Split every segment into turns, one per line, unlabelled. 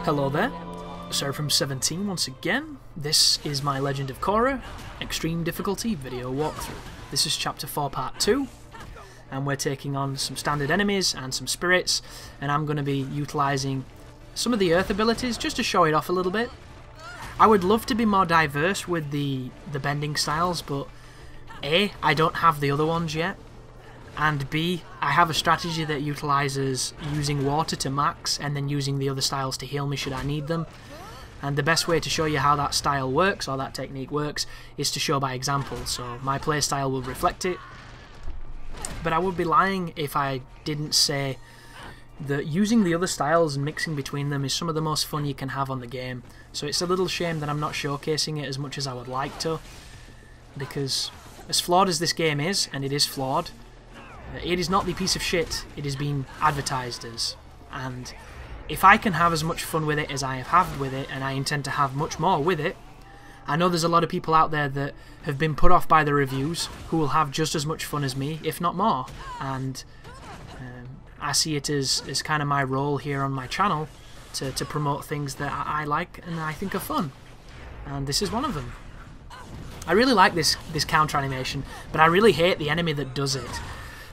Hello there, Sir from 17 once again. This is my Legend of Korra Extreme Difficulty video walkthrough. This is Chapter 4 Part 2, and we're taking on some standard enemies and some spirits, and I'm going to be utilising some of the earth abilities just to show it off a little bit. I would love to be more diverse with the bending styles, but A, I don't have the other ones yet, and B, I have a strategy that utilises using water to max and then using the other styles to heal me should I need them. And the best way to show you how that style works, or that technique works, is to show by example. So my playstyle will reflect it, but I would be lying if I didn't say that using the other styles and mixing between them is some of the most fun you can have on the game. So it's a little shame that I'm not showcasing it as much as I would like to, because as flawed as this game is, and it is flawed, it is not the piece of shit it is being advertised as. And if I can have as much fun with it as I have had with it, and I intend to have much more with it, I know there's a lot of people out there that have been put off by the reviews who will have just as much fun as me, if not more. And I see it as kind of my role here on my channel to promote things that I like and I think are fun. And this is one of them. I really like this counter animation, but I really hate the enemy that does it,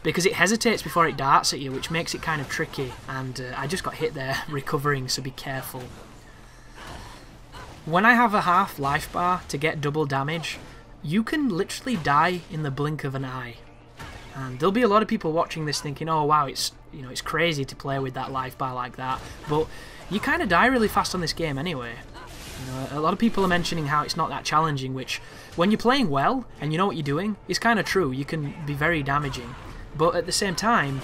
because it hesitates before it darts at you, which makes it kind of tricky, and I just got hit there recovering, so be careful. When I have a half life bar to get double damage, you can literally die in the blink of an eye. And there'll be a lot of people watching this thinking, oh wow, it's crazy to play with that life bar like that, but you kind of die really fast on this game anyway. A lot of people are mentioning how it's not that challenging, which, when you're playing well and you know what you're doing, is kind of true. You can be very damaging. But at the same time,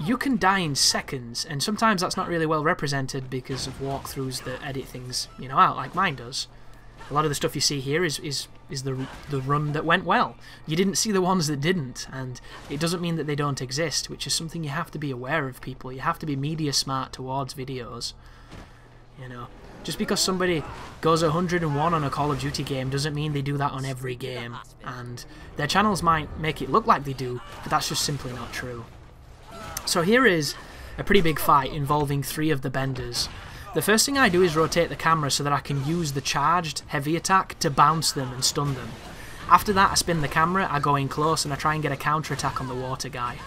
you can die in seconds, and sometimes that's not really well represented because of walkthroughs that edit things, out, like mine does. A lot of the stuff you see here is the run that went well. You didn't see the ones that didn't, and it doesn't mean that they don't exist, which is something you have to be aware of, people. You have to be media smart towards videos. Just because somebody goes 101 on a Call of Duty game doesn't mean they do that on every game, and their channels might make it look like they do, but that's just simply not true. So here is a pretty big fight involving 3 of the benders. The first thing I do is rotate the camera so that I can use the charged heavy attack to bounce them and stun them. After that I spin the camera, I go in close and I try and get a counter attack on the water guy.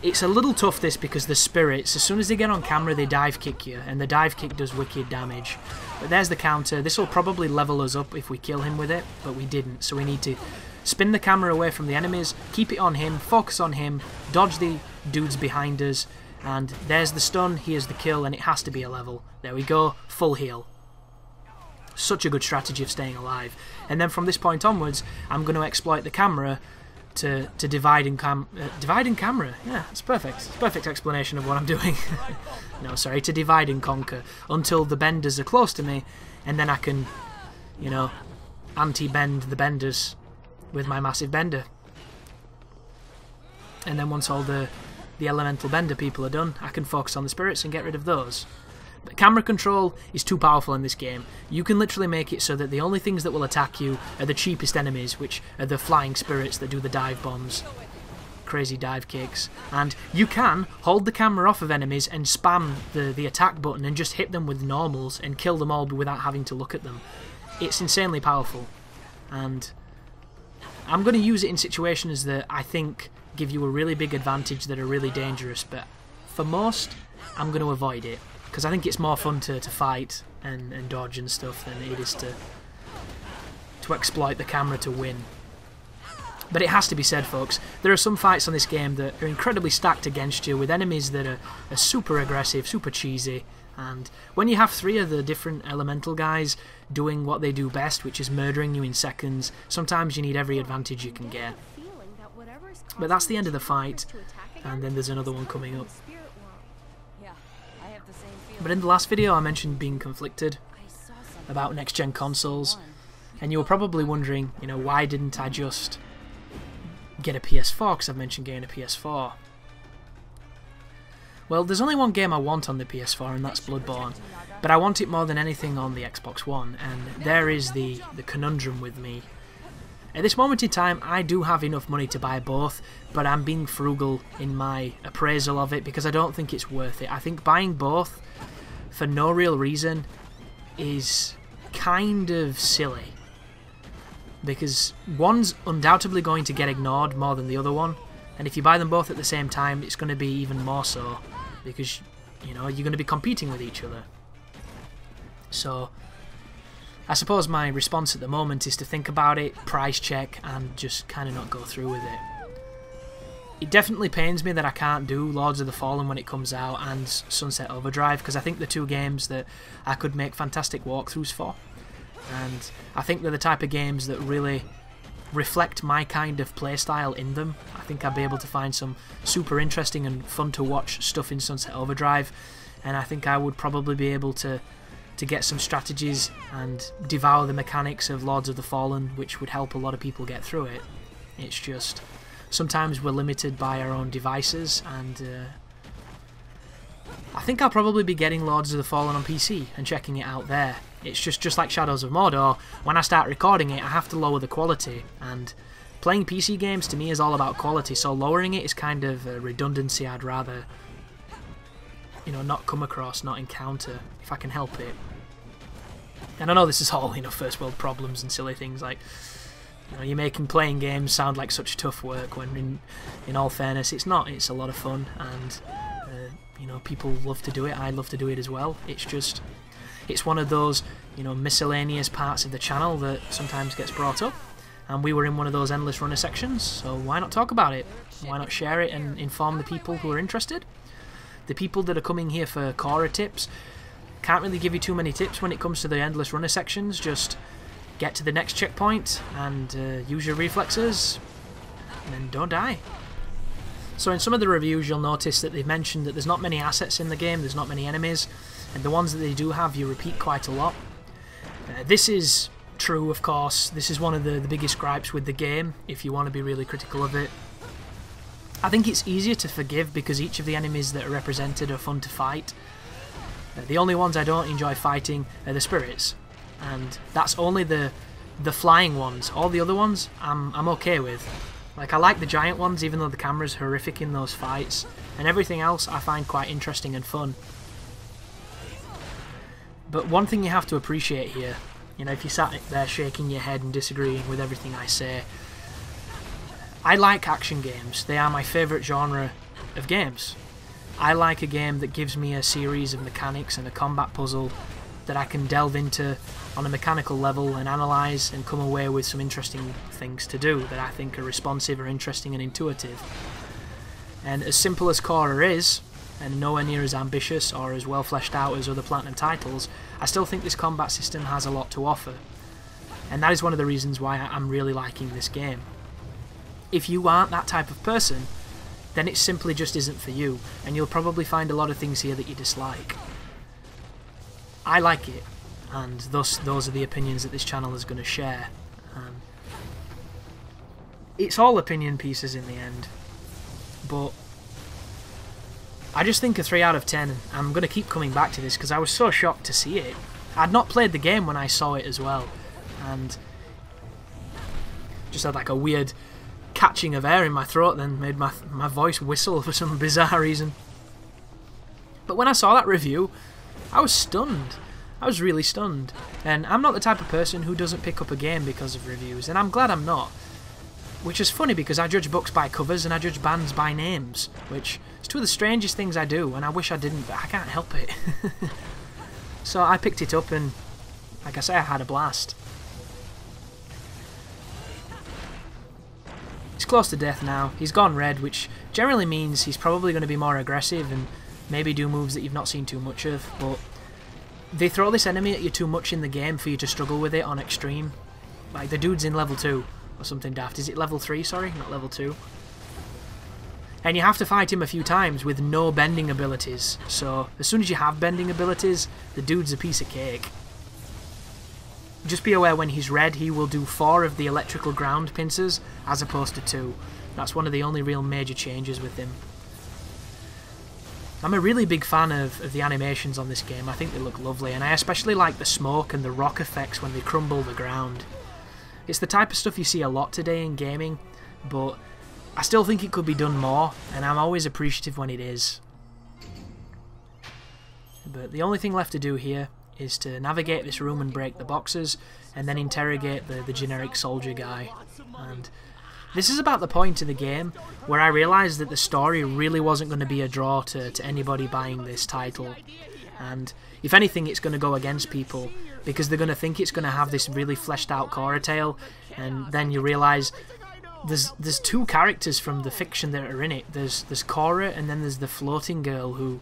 It's a little tough this because the spirits, as soon as they get on camera, they dive kick you, and the dive kick does wicked damage. But there's the counter. This will probably level us up if we kill him with it, but we didn't, so we need to spin the camera away from the enemies, keep it on him, focus on him, dodge the dudes behind us, and there's the stun, here's the kill, and it has to be a level. There we go, full heal. Such a good strategy of staying alive. And then from this point onwards, I'm going to exploit the camera to divide and camera. Yeah, it's perfect. It's a perfect explanation of what I'm doing. No, sorry, to divide and conquer until the benders are close to me, and then I can, anti-bend the benders with my massive bender. And then once all the elemental bender people are done, I can focus on the spirits and get rid of those. But camera control is too powerful in this game. You can literally make it so that the only things that will attack you are the cheapest enemies, which are the flying spirits that do the dive bombs. Crazy dive kicks. And you can hold the camera off of enemies and spam the attack button and just hit them with normals and kill them all without having to look at them. It's insanely powerful. And I'm going to use it in situations that I think give you a really big advantage that are really dangerous, but for most, I'm going to avoid it. Because I think it's more fun to fight and dodge and stuff than it is to exploit the camera to win. But it has to be said, folks, there are some fights on this game that are incredibly stacked against you, with enemies that are super aggressive, super cheesy, and when you have 3 of the different elemental guys doing what they do best, which is murdering you in seconds, sometimes you need every advantage you can get. But that's the end of the fight, and then there's another one coming up. But in the last video I mentioned being conflicted about next-gen consoles, and you were probably wondering, why didn't I just get a PS4, because I've mentioned getting a PS4. Well, there's only one game I want on the PS4, and that's Bloodborne, but I want it more than anything on the Xbox One, and there is the conundrum with me. At this moment in time, I do have enough money to buy both, but I'm being frugal in my appraisal of it because I don't think it's worth it. I think buying both for no real reason is kind of silly. Because one's undoubtedly going to get ignored more than the other one, and if you buy them both at the same time, it's going to be even more so, because, you know, you're going to be competing with each other. So, I suppose my response at the moment is to think about it, price check, and just kind of not go through with it. It definitely pains me that I can't do Lords of the Fallen when it comes out and Sunset Overdrive, because I think they're two games that I could make fantastic walkthroughs for. And I think they're the type of games that really reflect my kind of playstyle in them. I think I'd be able to find some super interesting and fun to watch stuff in Sunset Overdrive, and I think I would probably be able to get some strategies and devour the mechanics of Lords of the Fallen, which would help a lot of people get through it. It's just, sometimes we're limited by our own devices, and I think I'll probably be getting Lords of the Fallen on PC and checking it out there. It's just like Shadows of Mordor, when I start recording it I have to lower the quality, and playing PC games to me is all about quality, so lowering it is kind of a redundancy I'd rather, you know, not come across, not encounter, if I can help it. And I know this is all, you know, first world problems and silly things like, you know, you're making playing games sound like such tough work, when in all fairness it's not. It's a lot of fun, and you know, people love to do it. I love to do it as well. It's just, it's one of those, you know, miscellaneous parts of the channel that sometimes gets brought up, and we were in one of those endless runner sections, so why not talk about it? Why not share it and inform the people who are interested? The people that are coming here for Korra tips, can't really give you too many tips when it comes to the endless runner sections. Just get to the next checkpoint and use your reflexes, and then don't die. So in some of the reviews you'll notice that they've mentioned that there's not many assets in the game, there's not many enemies, and the ones that they do have you repeat quite a lot. This is true, of course. This is one of the biggest gripes with the game, if you want to be really critical of it. I think it's easier to forgive because each of the enemies that are represented are fun to fight. The only ones I don't enjoy fighting are the spirits, and that's only the flying ones. All the other ones I'm okay with. Like, I like the giant ones even though the camera's horrific in those fights, and everything else I find quite interesting and fun. But one thing you have to appreciate here, you know, if you sat there shaking your head and disagreeing with everything I say, I like action games. They are my favourite genre of games. I like a game that gives me a series of mechanics and a combat puzzle that I can delve into on a mechanical level and analyse and come away with some interesting things to do that I think are responsive or interesting and intuitive. And as simple as Korra is, and nowhere near as ambitious or as well fleshed out as other Platinum titles, I still think this combat system has a lot to offer. And that is one of the reasons why I'm really liking this game. If you aren't that type of person, then it simply just isn't for you, and you'll probably find a lot of things here that you dislike. I like it, and thus those are the opinions that this channel is going to share. It's all opinion pieces in the end, but I just think a 3 out of 10. I'm going to keep coming back to this because I was so shocked to see it. I'd not played the game when I saw it as well, and just had like a weird catching of air in my throat, then made my voice whistle for some bizarre reason. But when I saw that review, I was stunned. I was really stunned. And I'm not the type of person who doesn't pick up a game because of reviews, and I'm glad I'm not. Which is funny because I judge books by covers and I judge bands by names, which is two of the strangest things I do, and I wish I didn't, but I can't help it. So I picked it up and, like I say, I had a blast. He's close to death now. He's gone red, which generally means he's probably going to be more aggressive and maybe do moves that you've not seen too much of, but they throw this enemy at you too much in the game for you to struggle with it on extreme. Like, the dude's in level 2 or something daft. Is it level 3, sorry, not level 2? And you have to fight him a few times with no bending abilities, so as soon as you have bending abilities, the dude's a piece of cake. Just be aware when he's red, he will do 4 of the electrical ground pincers as opposed to 2. That's one of the only real major changes with him. I'm a really big fan of the animations on this game. I think they look lovely, and I especially like the smoke and the rock effects when they crumble the ground. It's the type of stuff you see a lot today in gaming, but I still think it could be done more, and I'm always appreciative when it is. But the only thing left to do here is to navigate this room and break the boxes, and then interrogate the generic soldier guy. And this is about the point in the game where I realised that the story really wasn't going to be a draw to anybody buying this title. And if anything, it's going to go against people, because they're going to think it's going to have this really fleshed out Korra tale, and then you realise there's two characters from the fiction that are in it. There's Korra, and then there's the floating girl, who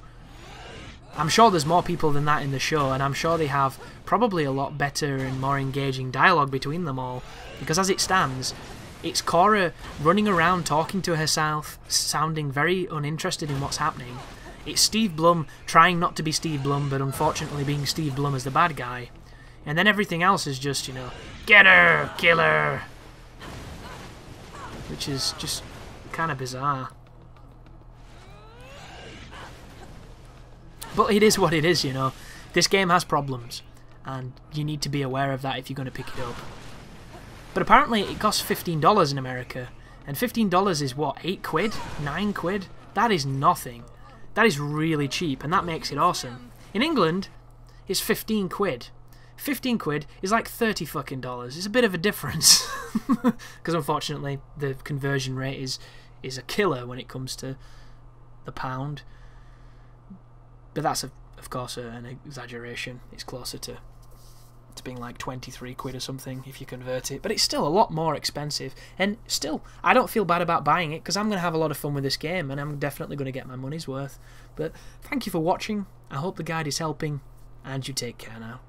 I'm sure there's more people than that in the show, and I'm sure they have probably a lot better and more engaging dialogue between them all, because as it stands, it's Korra running around talking to herself, sounding very uninterested in what's happening. It's Steve Blum trying not to be Steve Blum, but unfortunately being Steve Blum as the bad guy. And then everything else is just, you know, get her, kill her, which is just kind of bizarre. But it is what it is, you know. This game has problems, and you need to be aware of that if you're going to pick it up. But apparently it costs $15 in America, and $15 is what, 8 quid? 9 quid? That is nothing. That is really cheap, and that makes it awesome. In England, it's 15 quid. 15 quid is like 30 fucking dollars. It's a bit of a difference. Because unfortunately, the conversion rate is a killer when it comes to the pound. But that's, of course, an exaggeration. It's closer to being like 23 quid or something if you convert it. But it's still a lot more expensive. And still, I don't feel bad about buying it, because I'm going to have a lot of fun with this game, and I'm definitely going to get my money's worth. But thank you for watching. I hope the guide is helping, and you take care now.